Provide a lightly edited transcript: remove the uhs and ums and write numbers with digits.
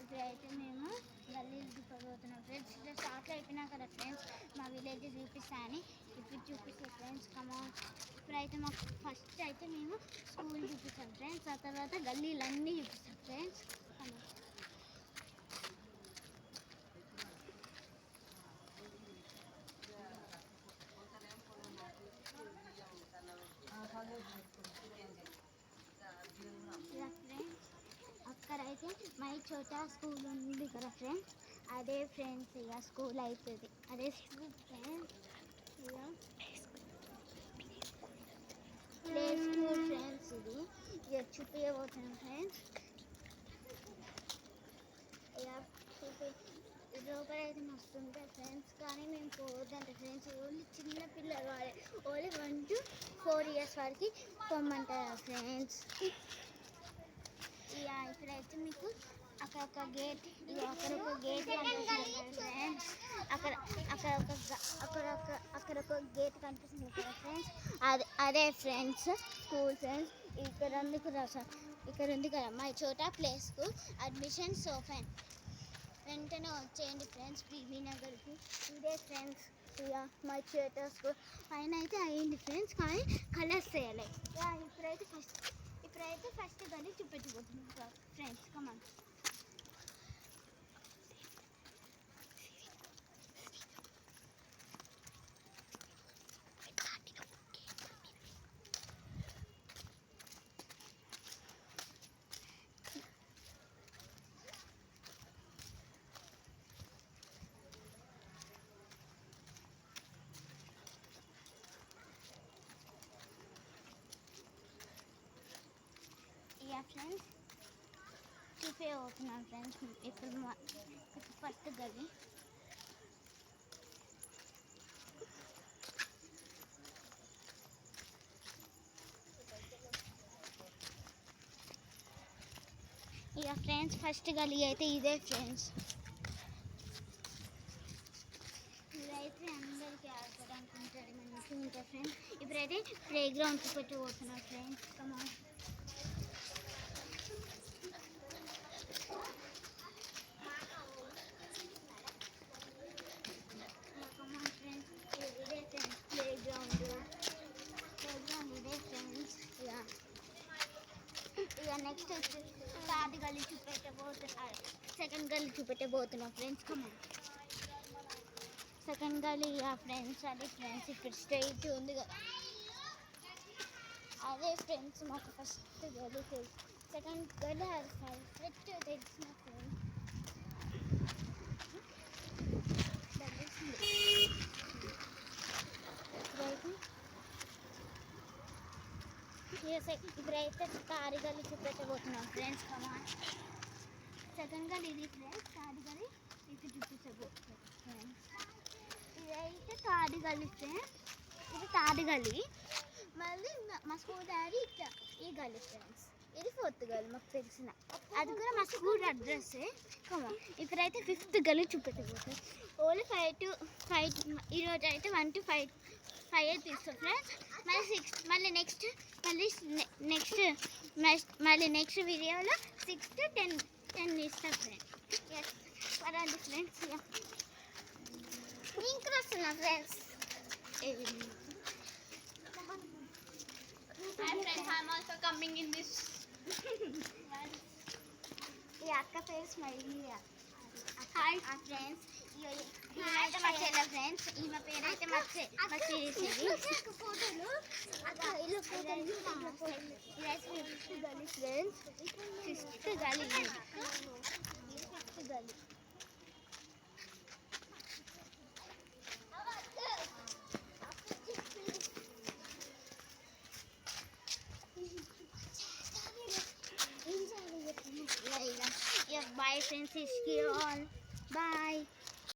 ఇప్పుడైతే మేము గల్లీలు చూపబోతున్నాం ఫ్రెండ్స్. ఇట్లా స్టార్ట్లో అయిపోయినా కదా ఫ్రెండ్స్ మా విలేజ్ చూపిస్తాను. ఇప్పుడు చూపిస్తాం ఫ్రెండ్స్. ఇప్పుడైతే మాకు ఫస్ట్ అయితే మేము స్కూల్ చూపిస్తాం ఫ్రెండ్స్. ఆ తర్వాత గల్లీలన్నీ చూపిస్తాం ఫ్రెండ్స్. అక్కడైతే మై చోటా స్కూల్ ఉంది కదా ఫ్రెండ్స్. అదే ఫ్రెండ్స్ ఇక స్కూల్ అవుతుంది. అదే స్కూల్ ఫ్రెండ్స్. ఇక ప్లే స్కూల్ ఫ్రెండ్స్. ఇది ఇక చూపించబోతున్నాం ఫ్రెండ్స్. ఇక లోపల అయితే మస్తు ఉంటాయి ఫ్రెండ్స్. కానీ మేము పోవద్దంట ఫ్రెండ్స్. ఓన్లీ చిన్న పిల్లలు ఓన్లీ 1 to 4 years వరకు పొమ్మంటారు ఫ్రెండ్స్. ఇక ఇక్కడైతే మీకు అక్కడ ఒక గేట్ కనిపిస్తుంది ఫ్రెండ్స్. అక్కడ ఒక గేట్ కనిపిస్తుంది కదా ఫ్రెండ్స్. అదే ఫ్రెండ్స్ స్కూల్ ఫ్రెండ్స్. ఇక్కడ ఉంది కదా మై చోటా ప్లే స్కూల్ అడ్మిషన్స్ ఓపెన్. వెంటనే వచ్చేయండి ఫ్రెండ్స్ బీబీ నగర్కి. ఇదే ఫ్రెండ్స్ ఇక మై చోటా స్కూల్. పైన అయితే అయ్యింది ఫ్రెండ్స్, కానీ కలర్స్ వేయాలి. ఇప్పుడైతే ఫస్ట్ గల్లీ చూపించబోతున్నాం ఫ్రెండ్స్. కమాన్. ఫ్రెండ్స్ చూపించబోతున్నాను ఫ్రెండ్స్. ఇప్పుడు ఫస్ట్ గల్లీ. ఇక ఫ్రెండ్స్ ఫస్ట్ గల్లీ అయితే ఇదే ఫ్రెండ్స్. ఇదైతే అందరికీ ఆడుకోవడానికి ఉంటుంది, మంచిగా ఉంటుంది ఫ్రెండ్స్. ఇప్పుడైతే ప్లే గ్రౌండ్ చూపెట్టబోతున్నాం ఫ్రెండ్స్. కమాన్. ఇక నెక్స్ట్ వచ్చి థర్డ్ గల్లీ చూపెట్టబోతున్నారు. సెకండ్ గల్లీ చూపెట్టబోతున్నాం ఫ్రెండ్స్. కమాన్. సెకండ్ గల్లీ ఫ్రెండ్స్. అదే ఫ్రెండ్స్ ఇక్కడ స్ట్రైట్ ఉంది కదా, అదే ఫ్రెండ్స్ మాకు ఫస్ట్ గల్లీ తెలుసు. సెకండ్ గల్లీ పర్ఫెక్ట్ తెలిసిన ఫ్రెండ్స్. ఇప్పుడైతే థర్డ్ గల్లీ చూపెట్టబోతున్నాం ఫ్రెండ్స్. కమాన్. సెకండ్ గల్లీ ఇది ఫ్రెండ్స్. థర్డ్ గల్లీ ఇది చూపించబోతున్నాం ఫ్రెండ్స్. ఇదైతే థర్డ్ గల్లీ ఫ్రెండ్స్. ఇది థర్డ్ గల్లీ. మళ్ళీ మా స్కూల్ డాడీ ఇట్లా ఈ గల్లీ ఫ్రెండ్స్. ఇది ఫోర్త్ గల్లీ మాకు తెలిసిన. అది కూడా మా స్కూల్ అడ్రస్సే. కమాన్. ఇప్పుడైతే ఫిఫ్త్ గల్లీ చూపెట్టబోతున్నాం. ఓన్లీ 5 to 5 ఈరోజు అయితే 1 to 5 తీస్తాం ఫ్రెండ్స్. మళ్ళీ నెక్స్ట్ వీడియోలో 6 to 10 ఇస్తాం ఫ్రెండ్స్. పదండి ఫ్రెండ్స్. ఇంకా వస్తున్నా friends. Hi friends, I'm also coming in this. ఈ అక్క పేరు స్మైలీ. Hi friends. ఇదైతే మా చెల్లె ఫ్రెండ్స్. ఈమె పేరు అయితే ఇదైతే ఫిఫ్త్ గల్లీ ఫ్రెండ్స్. ఫిఫ్త్ గల్లీ. Bye friends, it's all. Bye.